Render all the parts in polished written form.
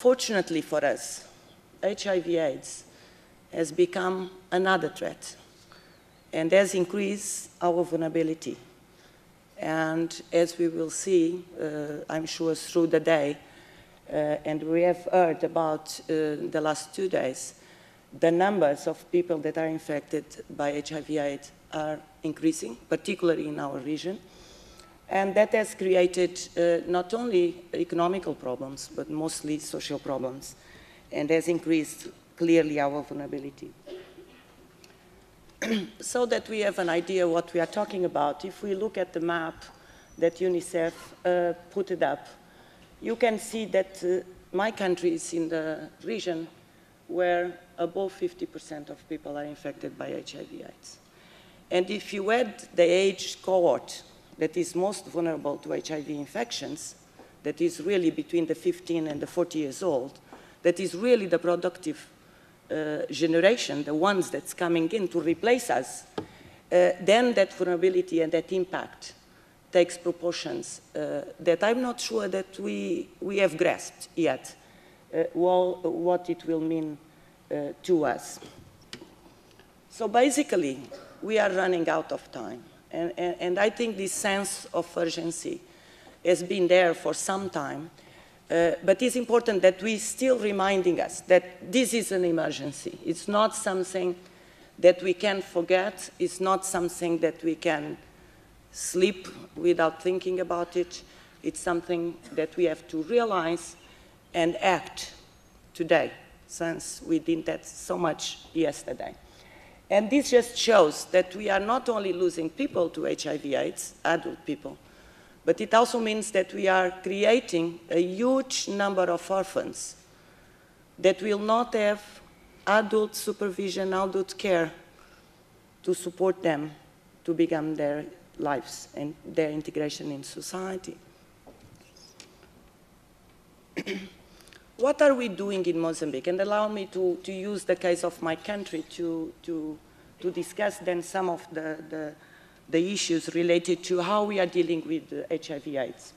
Unfortunately for us, HIV/AIDS has become another threat and has increased our vulnerability. And as we will see, I'm sure through the day, and we have heard about the last 2 days, the numbers of people that are infected by HIV/AIDS are increasing, particularly in our region. And that has created not only economical problems, but mostly social problems, and has increased clearly our vulnerability. So that we have an idea what we are talking about, if we look at the map that UNICEF put it up, you can see that my country is in the region where above 50% of people are infected by HIV/AIDS. And if you add the age cohort that is most vulnerable to HIV infections, that is really between the 15 and the 40 years old, that is really the productive generation, the ones that's coming in to replace us, then that vulnerability and that impact takes proportions that I'm not sure that we have grasped yet, what it will mean to us. So basically, we are running out of time. And I think this sense of urgency has been there for some time, but it's important that we still reminding us that this is an emergency. It's not something that we can forget. It's not something that we can sleep without thinking about it. It's something that we have to realize and act today, since we did that so much yesterday. And this just shows that we are not only losing people to HIV/AIDS, adult people, but it also means that we are creating a huge number of orphans that will not have adult supervision, adult care to support them to become their lives and their integration in society. What are we doing in Mozambique? And allow me to use the case of my country to discuss then some of the issues related to how we are dealing with HIV/AIDS.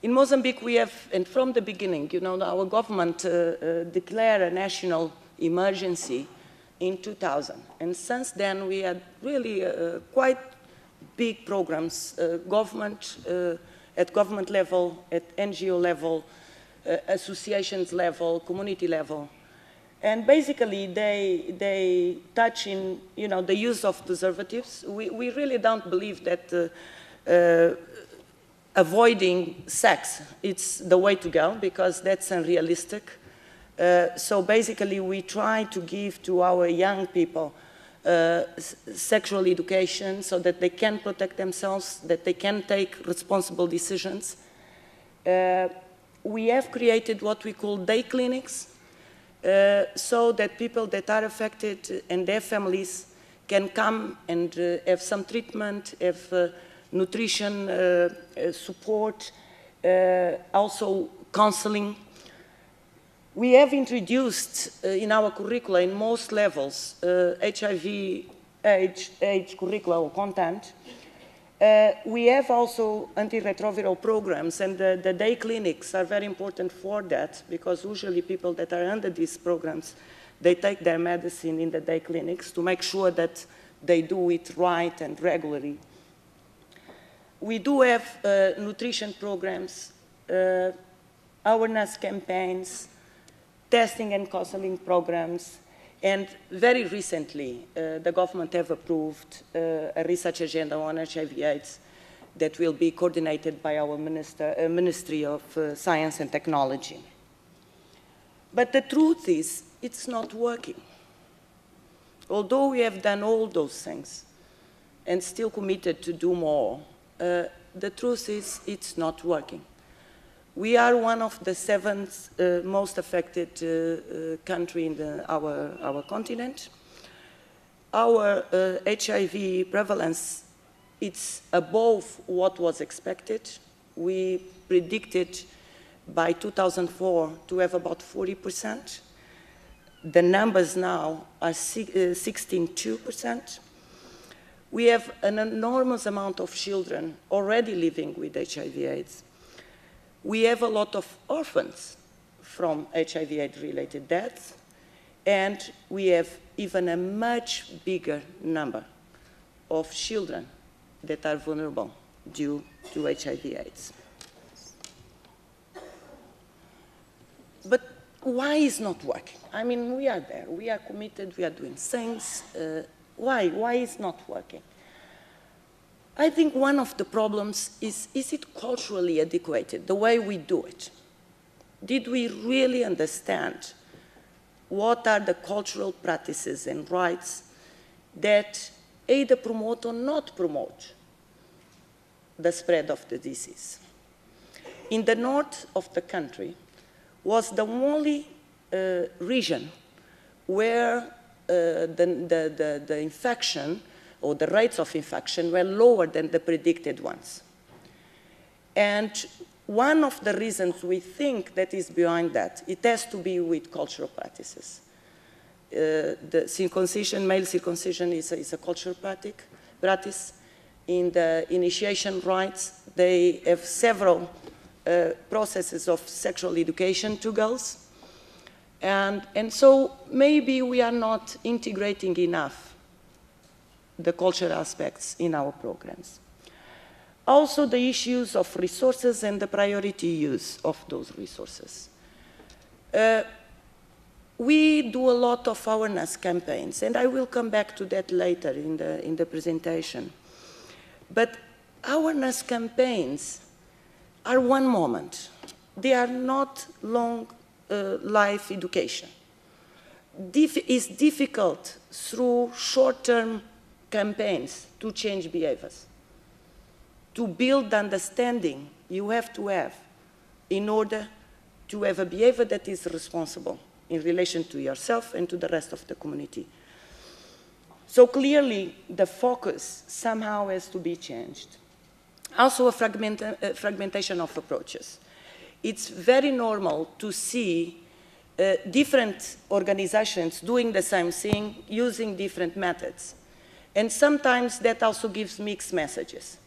In Mozambique, we have, and from the beginning, you know, our government declared a national emergency in 2000. And since then, we had really quite big programs, at government level, at NGO level, associations level, community level. And basically, they touch in, you know, the use of preservatives. We really don't believe that avoiding sex, it's the way to go, because that's unrealistic. So basically, we try to give to our young people sexual education so that they can protect themselves, that they can take responsible decisions. We have created what we call day clinics, so that people that are affected and their families can come and have some treatment, have nutrition support, also counseling. We have introduced in our curricula in most levels HIV/AIDS curricular content. We have also antiretroviral programs, and the day clinics are very important for that, because usually people that are under these programs, they take their medicine in the day clinics to make sure that they do it right and regularly. We do have nutrition programs, awareness campaigns, testing and counseling programs, and very recently, the government have approved a research agenda on HIV/AIDS that will be coordinated by our Ministry of Science and Technology. But the truth is, it's not working. Although we have done all those things and still committed to do more, the truth is it's not working. We are one of the 7 most affected country in our continent. Our HIV prevalence, it's above what was expected. We predicted by 2004 to have about 40%. The numbers now are 16.2%. We have an enormous amount of children already living with HIV/AIDS. We have a lot of orphans from HIV/AIDS-related deaths, and we have even a much bigger number of children that are vulnerable due to HIV/AIDS. But why is not working? I mean, we are there, we are committed, we are doing things. Why? Why is not working? I think one of the problems is it culturally adequate, the way we do it? Did we really understand what are the cultural practices and rights that either promote or not promote the spread of the disease? In the north of the country was the only region where the infection or the rates of infection were lower than the predicted ones. And one of the reasons we think that is behind that, it has to be with cultural practices. The circumcision, male circumcision is a cultural practice. In the initiation rites, they have several processes of sexual education to girls. And so maybe we are not integrating enough the cultural aspects in our programs. Also the issues of resources and the priority use of those resources. We do a lot of awareness campaigns, and I will come back to that later in the presentation. But awareness campaigns are one moment. They are not long life education. It's difficult through short-term campaigns to change behaviors. To build understanding, you have to have in order to have a behavior that is responsible in relation to yourself and to the rest of the community. So clearly, the focus somehow has to be changed. Also, a fragmentation of approaches. It's very normal to see different organizations doing the same thing, using different methods. And sometimes that also gives mixed messages.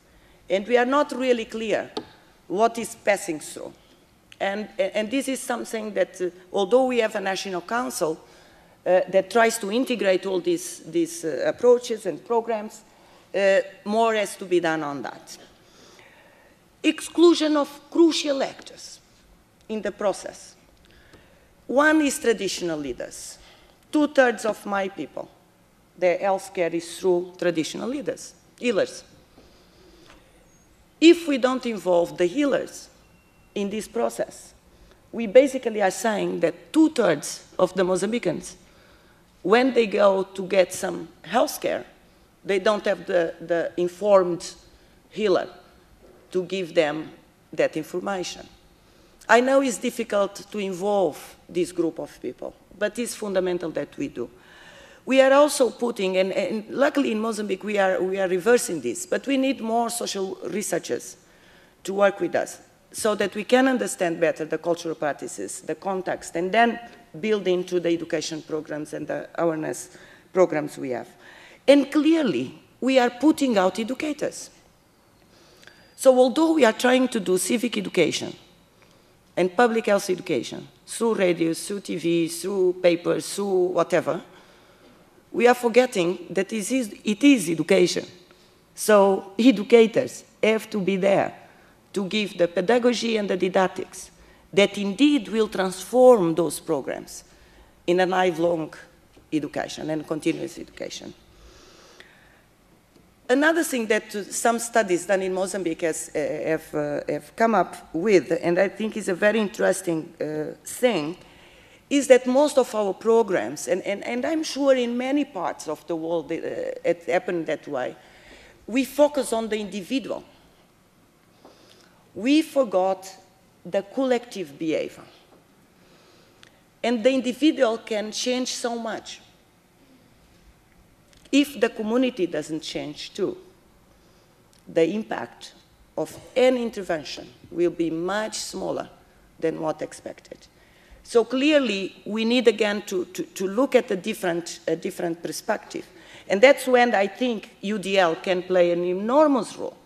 And we are not really clear what is passing through. And this is something that, although we have a national council that tries to integrate all these approaches and programs, more has to be done on that. Exclusion of crucial actors in the process. One is traditional leaders. 2/3 of my people, their healthcare is through traditional leaders, healers. If we don't involve the healers in this process, we basically are saying that 2/3 of the Mozambicans, when they go to get some health care, they don't have the informed healer to give them that information. I know it's difficult to involve this group of people, but it's fundamental that we do. We are also putting, and luckily in Mozambique we are reversing this, but we need more social researchers to work with us so that we can understand better the cultural practices, the context, and then build into the education programs and the awareness programs we have. And clearly, we are putting out educators. So although we are trying to do civic education and public health education through radio, through TV, through papers, through whatever, we are forgetting that it is education. So educators have to be there to give the pedagogy and the didactics that indeed will transform those programs in a lifelong education and continuous education. Another thing that some studies done in Mozambique have come up with, and I think is a very interesting thing, is that most of our programs, and I'm sure in many parts of the world it happened that way, we focus on the individual. We forgot the collective behavior. And the individual can change so much if the community doesn't change too. The impact of any intervention will be much smaller than what expected. So clearly, we need again to look at a different perspective. And that's when I think UDL can play an enormous role